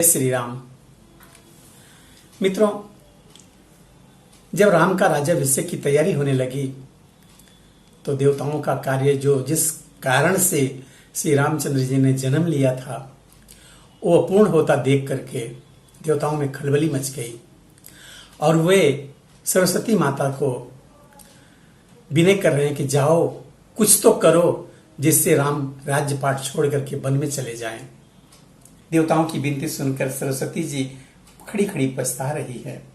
श्री राम। मित्रों, जब राम का राज्याभिषेक की तैयारी होने लगी तो देवताओं का कार्य जो जिस कारण से श्री रामचंद्र जी ने जन्म लिया था वो अपूर्ण होता देख करके देवताओं में खलबली मच गई और वे सरस्वती माता को विनय कर रहे हैं कि जाओ कुछ तो करो जिससे राम राज्य पाठ छोड़ करके वन में चले जाएं। देवताओं की विनती सुनकर सरस्वती जी खड़ी खड़ी पछता रही है।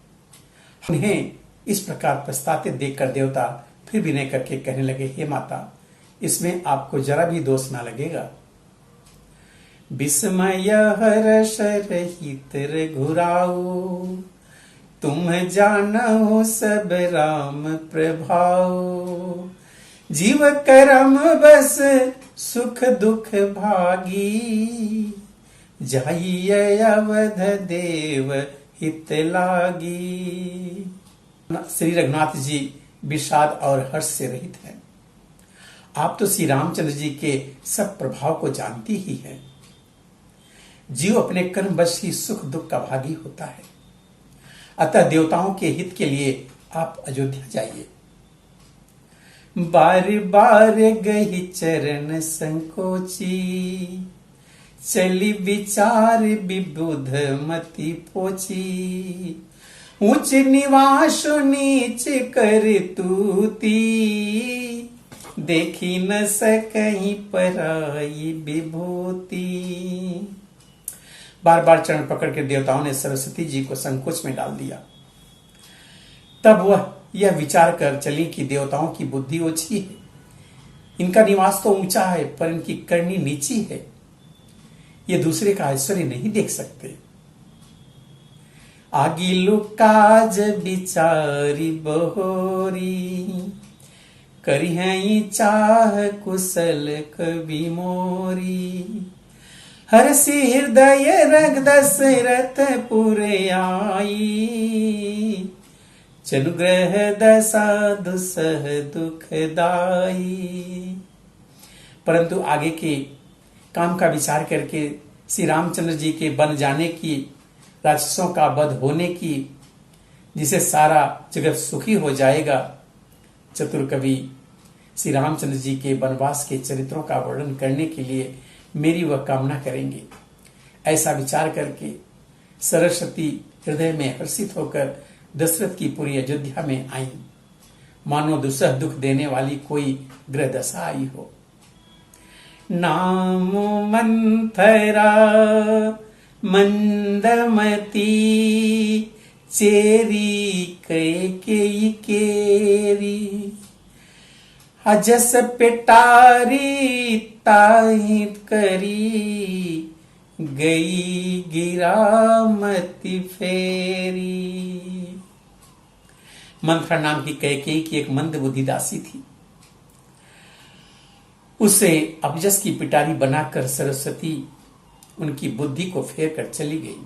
उन्हें इस प्रकार पछताते देखकर देवता फिर विनय करके कहने लगे, हे माता, इसमें आपको जरा भी दोष ना लगेगा। विस्मय हर्ष रहित रघुराऊ, तुम जानो सब राम प्रभाऊ। जीव करम बस सुख दुख भागी, जाइए अवध देव हित लागी। श्री रघुनाथ जी विषाद और हर्ष से रहित हैं। आप तो श्री रामचंद्र जी के सब प्रभाव को जानती ही हैं। जीव अपने कर्म बस ही सुख दुख का भागी होता है। अतः देवताओं के हित के लिए आप अयोध्या जाइए। बार बार गही चरण संकोची, चली विचार विबुध मति पोची। ऊंच निवास नीच कर तूती, देखी न सकहीं पराई विभूति। बार बार चरण पकड़ कर देवताओं ने सरस्वती जी को संकोच में डाल दिया। तब वह यह विचार कर चली कि देवताओं की बुद्धि ओछी है, इनका निवास तो ऊंचा है पर इनकी करनी नीची है, ये दूसरे का ऐश्वर्य नहीं देख सकते। आगी लुकाज बिचारी बहोरी, करी है चाह कुशल कवि मोरी। हर्षि हृदय रग दशरथ पुरे आई, जनुग्रह दशा दुसह दुखदाई। परंतु आगे के काम का विचार करके श्री रामचंद्र जी के बन जाने की, राक्षसों का वध होने की, जिसे सारा जगत सुखी हो जाएगा, चतुर कवि श्री रामचंद्र जी के वनवास के चरित्रों का वर्णन करने के लिए मेरी वह कामना करेंगे। ऐसा विचार करके सरस्वती हृदय में हर्षित होकर दशरथ की पूरी अयोध्या में आई, मानो दुसह दुख देने वाली कोई ग्रह दशा आई हो। नाम मंथरा मंदमती, चेरी कैकेयी केरी। अजस पेटारी ताहित करी, गई गिरामती फेरी। मंथरा नाम की कैकेयी की एक मंद बुद्धि दासी थी। उसे अबजस की पिटारी बनाकर सरस्वती उनकी बुद्धि को फेर कर चली गई।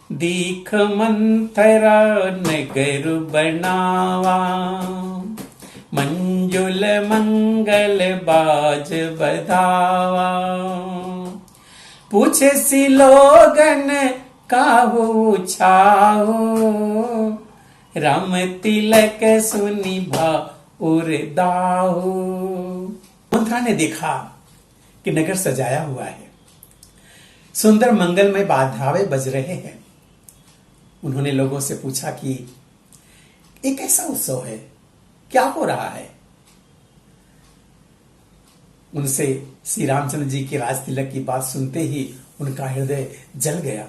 दीख मंथरा नगर बनावा, मंजुल मंगल बाज बधावा। पूछे सी लोगन काहू छाओ, राम तिलक सुनी भा उर्दाहु। मंथरा ने देखा कि नगर सजाया हुआ है, सुंदर मंगलमय बाधावे बज रहे हैं। उन्होंने लोगों से पूछा कि एक ऐसा उत्सव है, क्या हो रहा है? उनसे श्री रामचंद्र जी के राज तिलक की बात सुनते ही उनका हृदय जल गया।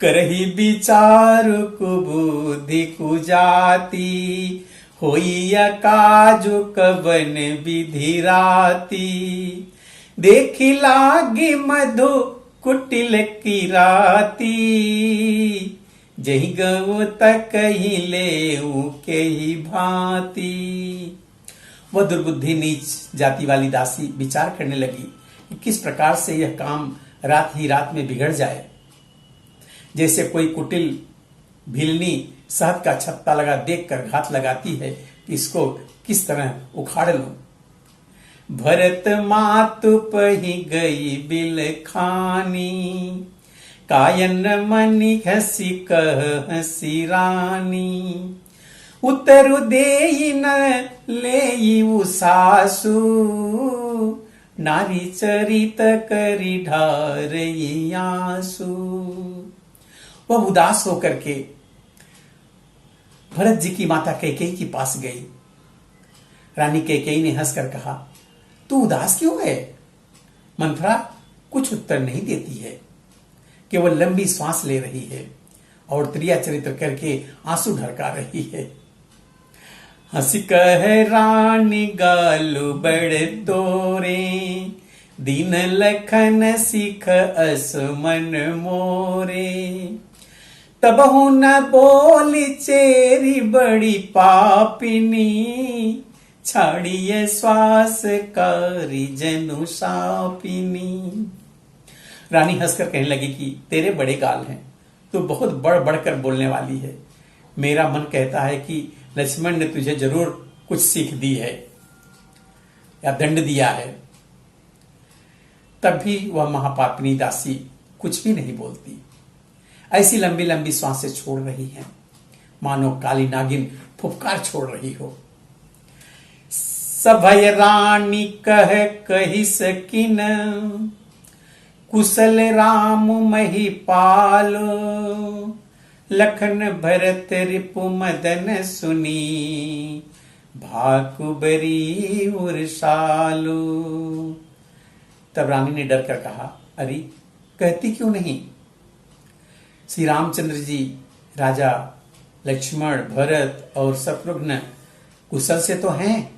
करही विचार कुबुद्धि कुजाति, होइया काजु कवन विधि राती। देखी लागी मधु कुटिल की राती, जही गऊ तक ही ले के ही भांति। वह दुर्बुद्धि नीच जाति वाली दासी विचार करने लगी कि किस प्रकार से यह काम रात ही रात में बिगड़ जाए। जैसे कोई कुटिल भिलनी शहद का छत्ता लगा देखकर घात लगाती है कि इसको किस तरह उखाड़ लूं। भरत मातु पही गई बिल खानी, कायन मनि हसी कह हसी रानी, उतरु देई न लेई सासु, नारी चरित करी ढारई आंसू। वह उदास होकर के भरत जी की माता कैकेयी के पास गई। रानी कैकेयी ने हंसकर कहा, तू उदास क्यों है? मंथरा कुछ उत्तर नहीं देती है, केवल लंबी सांस ले रही है और त्रिया चरित्र करके आंसू ढरका रही है। हंसी कह रानी गालू बड़े तोरे, दीन लखन सिख असमन मोरे, तबहु न बोली चेरी बड़ी पापिनी, छाड़िए श्वास कारी जनु सापिनी। रानी हंसकर कहने लगी कि तेरे बड़े गाल हैं, तू बहुत बढ़ बढ़कर बोलने वाली है। मेरा मन कहता है कि लक्ष्मण ने तुझे जरूर कुछ सीख दी है या दंड दिया है। तब भी वह महापापिनी दासी कुछ भी नहीं बोलती, ऐसी लंबी लंबी सांसें छोड़ रही है, मानो काली नागिन फुफकार छोड़ रही हो। सभय रानी कह कही सकिन, कुशल राम मही पालो, लखन भरत रिपु मदन सुनी, भाकुबरी उर्षालु। तब रानी ने डर कर कहा, अरे कहती क्यों नहीं? श्री रामचंद्र जी, राजा लक्ष्मण, भरत और शत्रुघ्न कुशल से तो हैं।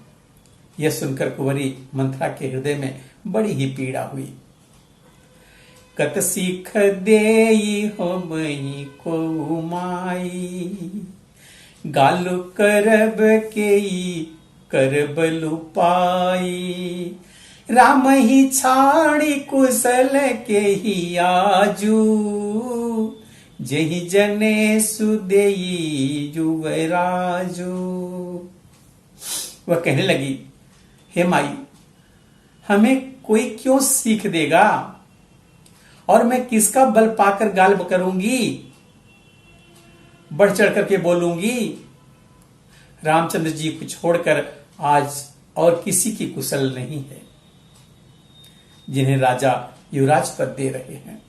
यह सुनकर कुंवरी मंथरा के हृदय में बड़ी ही पीड़ा हुई। कत सीख देई हो मई को माई, गालु करब केई करब लुपाई, राम ही छाड़ी कुशल के ही आजू, जही जने सुदेई युवराजू। वह कहने लगी, हे माई, हमें कोई क्यों सीख देगा और मैं किसका बल पाकर गाल करूंगी, बढ़ चढ़ करके बोलूंगी। रामचंद्र जी को छोड़कर आज और किसी की कुशल नहीं है जिन्हें राजा युवराज पद दे रहे हैं।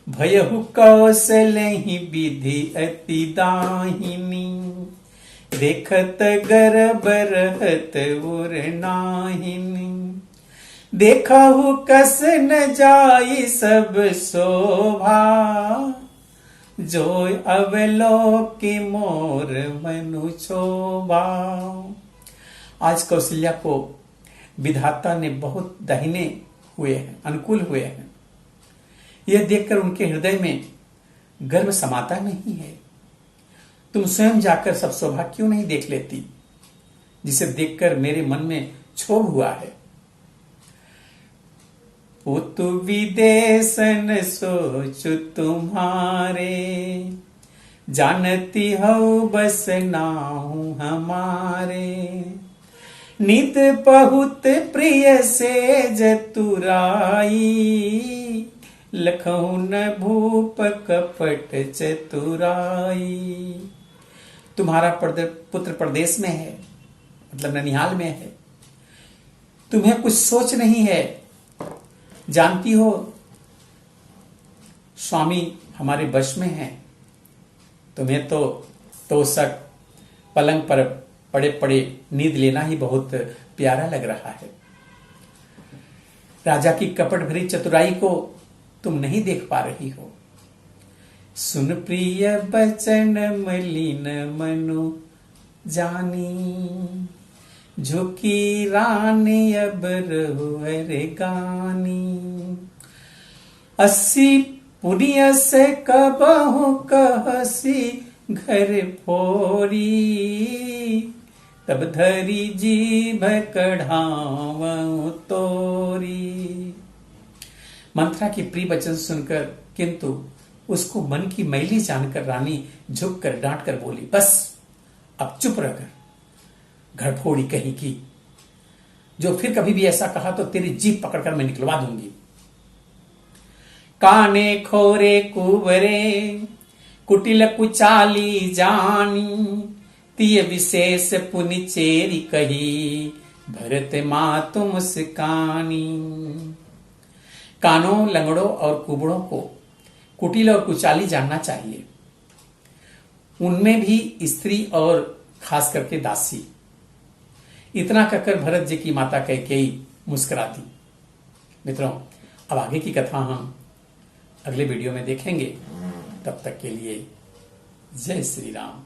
भयहु कौशलहि विधि अति दाहिनी, देखत गर्भ रहत उर नाहिनी, देखहु कस न जाई सब शोभा, जोय अवलोकि मोर मनु क्षोभा। आज कौशल्या को विधाता ने बहुत दाहिने हुए हैं, अनुकूल हुए हैं। यह देखकर उनके हृदय में गर्व समाता नहीं है। तुम स्वयं जाकर सब शोभा क्यों नहीं देख लेती, जिसे देखकर मेरे मन में क्षोभ हुआ है। पुतु विदेशन सोचु तुम्हारे, जानती हो बस नाहु हमारे, नित बहुत प्रिय से जतुराई, लखऊ न भूप कपट चतुराई। तुम्हारा पुत्र प्रदेश में है, मतलब ननिहाल में है, तुम्हें कुछ सोच नहीं है। जानती हो स्वामी हमारे वश में है, तुम्हें तो तोषक पलंग पर पड़े पड़े नींद लेना ही बहुत प्यारा लग रहा है। राजा की कपट भरी चतुराई को तुम नहीं देख पा रही हो। सुन प्रिय बचन मलिन मनु जानी, झुकी रानी अब रहुअरे गानी, 80 पुनिय से कबहु कहसी घर फोरी, तब धरी जीभ कढ़ावं तोरी। मंथरा की प्रिय वचन सुनकर किंतु उसको मन की मैली जानकर रानी झुककर डांट कर बोली, बस अब चुप रहकर घरफोड़ी कहीं की। जो फिर कभी भी ऐसा कहा तो तेरी जीभ पकड़कर मैं निकलवा दूंगी। काने खोरे कुबरे कुटिल कुचाली जानी, तिय विशेष पुनि चेरी कही, भरत मातु मुस्कानी। कानों, लंगड़ों और कुबड़ों को कुटिल और कुचाली जानना चाहिए, उनमें भी स्त्री और खास करके दासी। इतना कहकर भरत जी की माता कैकेयी मुस्कुराती। मित्रों, अब आगे की कथा हम अगले वीडियो में देखेंगे। तब तक के लिए जय श्री राम।